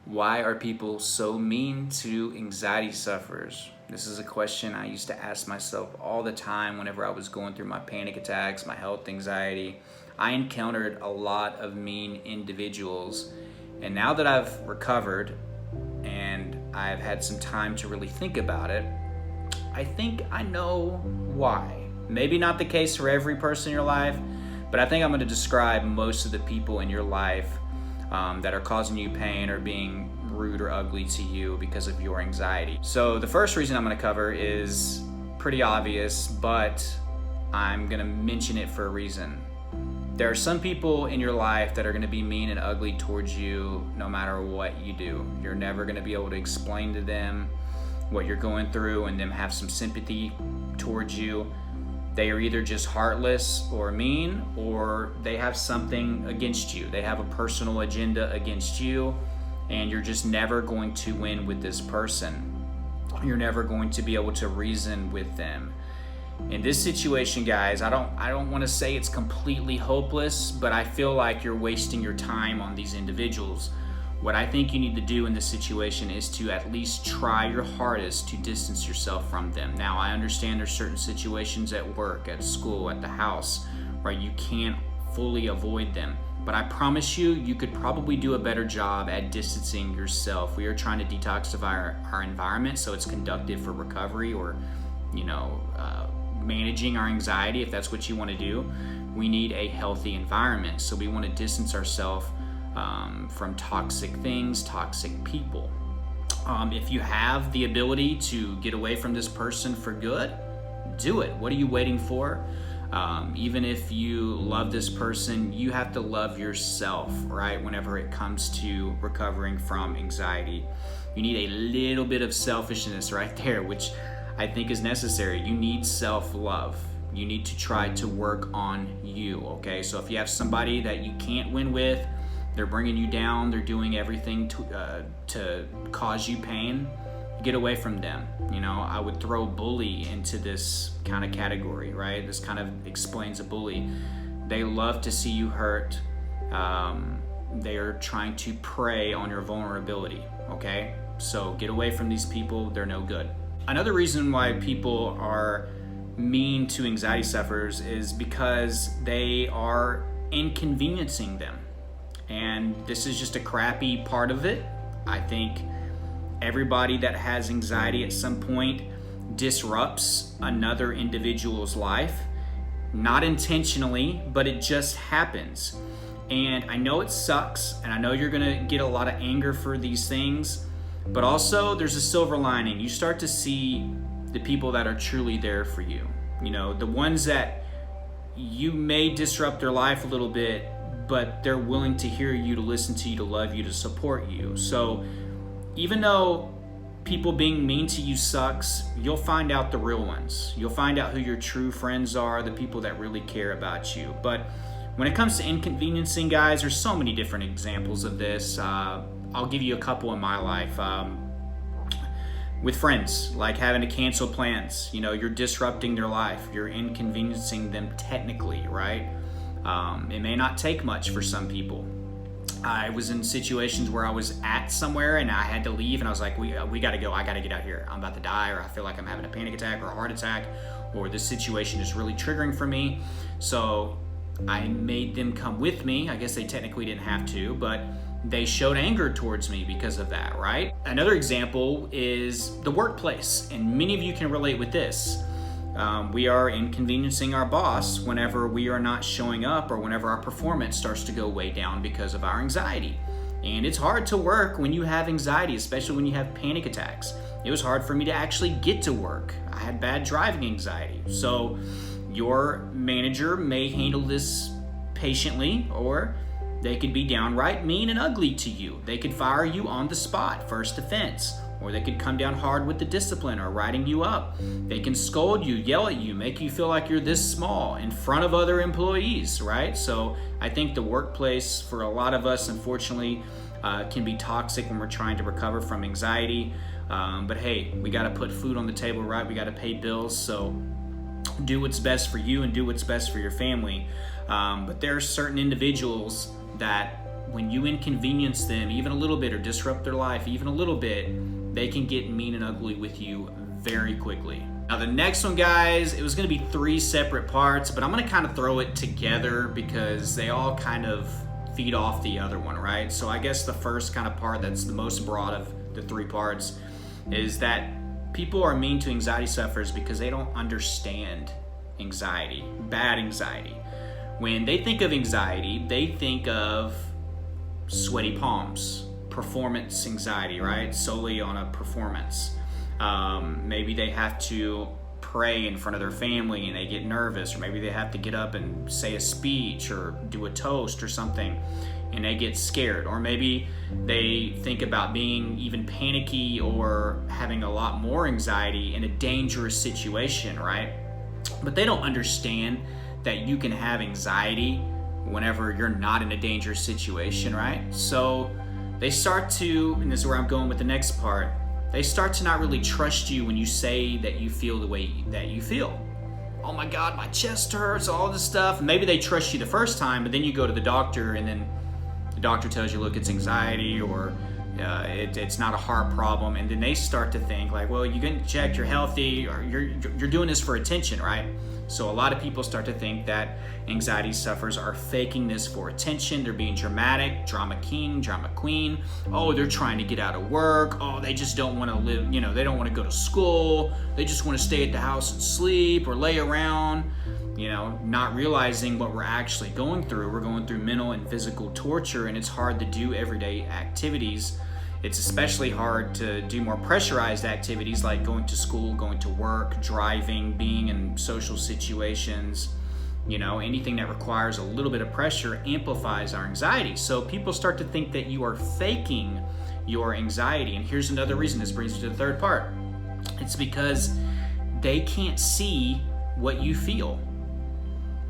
Why are people so mean to anxiety sufferers? This is a question I used to ask myself all the time whenever I was going through my panic attacks, my health anxiety. I encountered a lot of mean individuals. And now that I've recovered and I've had some time to really think about it, I think I know why. Maybe not the case for every person in your life, but I think I'm going to describe most of the people in your life that are causing you pain or being rude or ugly to you because of your anxiety. So the first reason I'm going to cover is pretty obvious, but I'm going to mention it for a reason. There are some people in your life that are going to be mean and ugly towards you no matter what you do. You're never going to be able to explain to them what you're going through and them have some sympathy towards you. They are either just heartless or mean, or they have something against you. They have a personal agenda against you, and you're just never going to win with this person. You're never going to be able to reason with them. In this situation, guys, I don't want to say it's completely hopeless, but I feel like you're wasting your time on these individuals. What I think you need to do in this situation is to at least try your hardest to distance yourself from them. Now, I understand there's certain situations at work, at school, at the house, where you can't fully avoid them. But I promise you, you could probably do a better job at distancing yourself. We are trying to detoxify our environment so it's conducive for recovery or, managing our anxiety, if that's what you want to do. We need a healthy environment. So we want to distance ourselves from toxic things, toxic people. If you have the ability to get away from this person for good, do it. What are you waiting for? Even if you love this person, you have to love yourself, right? Whenever it comes to recovering from anxiety, you need a little bit of selfishness right there, which I think is necessary. You need self-love. You need to try to work on you, okay? So if you have somebody that you can't win with, they're bringing you down, they're doing everything to cause you pain, get away from them. I would throw bully into this kind of category, right? This kind of explains a bully. They love to see you hurt. They are trying to prey on your vulnerability, okay? So get away from these people, they're no good. Another reason why people are mean to anxiety sufferers is because they are inconveniencing them. And this is just a crappy part of it. I think everybody that has anxiety at some point disrupts another individual's life, not intentionally, but it just happens. And I know it sucks, and I know you're gonna get a lot of anger for these things, but also there's a silver lining. You start to see the people that are truly there for you. The ones that you may disrupt their life a little bit, but they're willing to hear you, to listen to you, to love you, to support you. So even though people being mean to you sucks, you'll find out the real ones. You'll find out who your true friends are, the people that really care about you. But when it comes to inconveniencing, guys, there's so many different examples of this. I'll give you a couple in my life. With friends, like having to cancel plans. You're disrupting their life. You're inconveniencing them technically, right? It may not take much for some people. I was in situations where I was at somewhere and I had to leave, and I was like, we got to go. I got to get out here. I'm about to die, or I feel like I'm having a panic attack or a heart attack, or this situation is really triggering for me. So I made them come with me. I guess they technically didn't have to, but they showed anger towards me because of that, right? Another example is the workplace, and many of you can relate with this. We are inconveniencing our boss whenever we are not showing up, or whenever our performance starts to go way down because of our anxiety. And it's hard to work when you have anxiety, especially when you have panic attacks. It was hard for me to actually get to work. I had bad driving anxiety. So your manager may handle this patiently, or they could be downright mean and ugly to you. They could fire you on the spot, first offense. Or they could come down hard with the discipline or writing you up. They can scold you, yell at you, make you feel like you're this small in front of other employees, right? So I think the workplace for a lot of us, unfortunately, can be toxic when we're trying to recover from anxiety. But hey, we got to put food on the table, right? We got to pay bills. So do what's best for you and do what's best for your family. But there are certain individuals that when you inconvenience them even a little bit or disrupt their life even a little bit, they can get mean and ugly with you very quickly. Now the next one, guys, it was going to be 3 separate parts, but I'm going to kind of throw it together because they all kind of feed off the other one, right? So I guess the first kind of part that's the most broad of the 3 parts is that people are mean to anxiety sufferers because they don't understand anxiety, bad anxiety. When they think of anxiety, they think of sweaty palms, performance anxiety, right? Solely on a performance. Maybe they have to pray in front of their family and they get nervous, or maybe they have to get up and say a speech or do a toast or something and they get scared, or maybe they think about being even panicky or having a lot more anxiety in a dangerous situation, right? But they don't understand that you can have anxiety whenever you're not in a dangerous situation, right? So they start to, and this is where I'm going with the next part, they start to not really trust you when you say that you feel the way that you feel. Oh my God, my chest hurts, all this stuff. Maybe they trust you the first time, but then you go to the doctor and then the doctor tells you, look, it's anxiety, or it's not a heart problem. And then they start to think like, well, you get checked, you're healthy, or you're doing this for attention, right? So a lot of people start to think that anxiety sufferers are faking this for attention. They're being dramatic, drama king, drama queen. Oh, they're trying to get out of work. Oh, they just don't want to live, they don't want to go to school. They just want to stay at the house and sleep or lay around, not realizing what we're actually going through. We're going through mental and physical torture, and it's hard to do everyday activities. It's especially hard to do more pressurized activities like going to school, going to work, driving, being in social situations. Anything that requires a little bit of pressure amplifies our anxiety. So people start to think that you are faking your anxiety. And here's another reason. This brings me to the third part. It's because they can't see what you feel,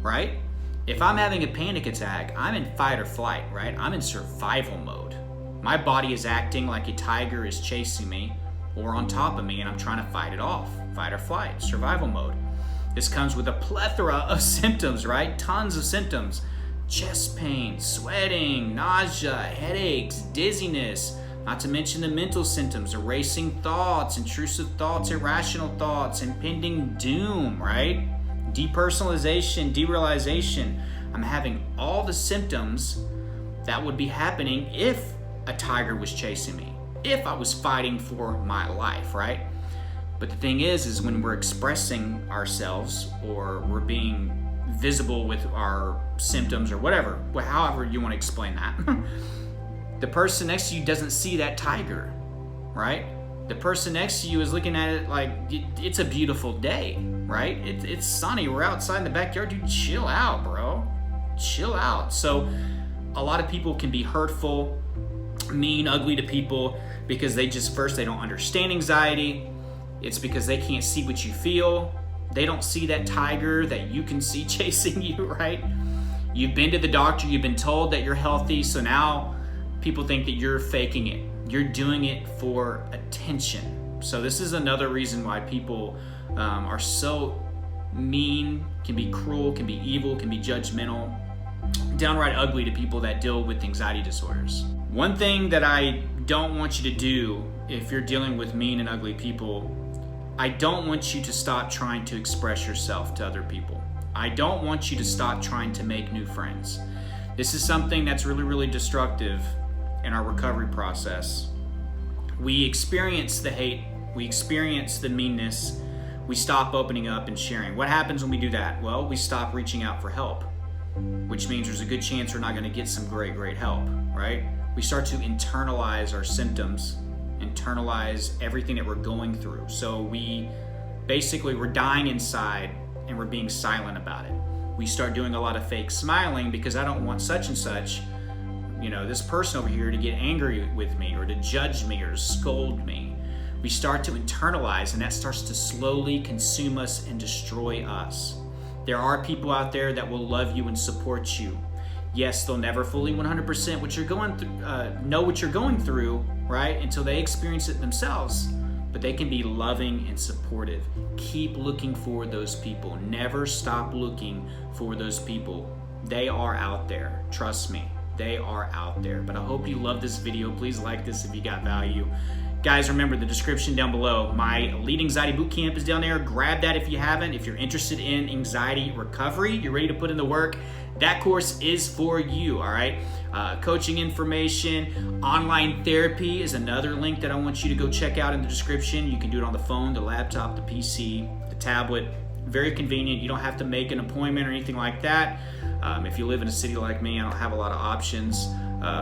right? If I'm having a panic attack, I'm in fight or flight, right? I'm in survival mode. My body is acting like a tiger is chasing me or on top of me, and I'm trying to fight it off. Fight or flight, survival mode. This comes with a plethora of symptoms, right? Tons of symptoms. Chest pain, sweating, nausea, headaches, dizziness, not to mention the mental symptoms, racing thoughts, intrusive thoughts, irrational thoughts, impending doom, right? Depersonalization, derealization. I'm having all the symptoms that would be happening if a tiger was chasing me, if I was fighting for my life, right? But the thing is when we're expressing ourselves or we're being visible with our symptoms or whatever, however you want to explain that, the person next to you doesn't see that tiger, right? The person next to you is looking at it like it's a beautiful day, right? It's sunny, we're outside in the backyard. Dude, chill out, bro. Chill out. So a lot of people can be hurtful, mean, ugly to people because they don't understand anxiety. It's because they can't see what you feel. They don't see that tiger that you can see chasing you, right? You've been to the doctor, you've been told that you're healthy, so now people think that you're faking it. You're doing it for attention. So this is another reason why people are so mean, can be cruel, can be evil, can be judgmental, downright ugly to people that deal with anxiety disorders. One thing that I don't want you to do if you're dealing with mean and ugly people, I don't want you to stop trying to express yourself to other people. I don't want you to stop trying to make new friends. This is something that's really, really destructive in our recovery process. We experience the hate, we experience the meanness, we stop opening up and sharing. What happens when we do that? Well, we stop reaching out for help, which means there's a good chance we're not going to get some great help, right? We start to internalize our symptoms, internalize everything that we're going through. So we're dying inside and we're being silent about it. We start doing a lot of fake smiling because I don't want such and such, this person over here to get angry with me or to judge me or scold me. We start to internalize, and that starts to slowly consume us and destroy us. There are people out there that will love you and support you. Yes, they'll never fully 100% know what you're going through, right? Until they experience it themselves. But they can be loving and supportive. Keep looking for those people. Never stop looking for those people. They are out there. Trust me. They are out there. But I hope you love this video. Please like this if you got value. Guys, remember the description down below. My Elite Anxiety Bootcamp is down there. Grab that if you haven't. If you're interested in anxiety recovery, you're ready to put in the work, that course is for you, all right? Coaching information, online therapy is another link that I want you to go check out in the description. You can do it on the phone, the laptop, the PC, the tablet. Very convenient. You don't have to make an appointment or anything like that. If you live in a city like me, I don't have a lot of options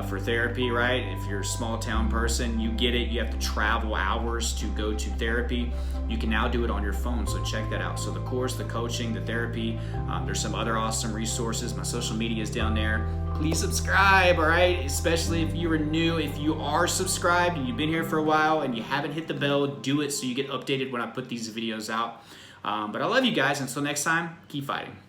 for therapy, right? If you're a small town person, you get it. You have to travel hours to go to therapy. You can now do it on your phone, so check that out. So the course, the coaching, the therapy, there's some other awesome resources. My social media is down there. Please subscribe, all right? Especially if you are new. If you are subscribed and you've been here for a while and you haven't hit the bell, do it so you get updated when I put these videos out. But I love you guys. Until next time, keep fighting.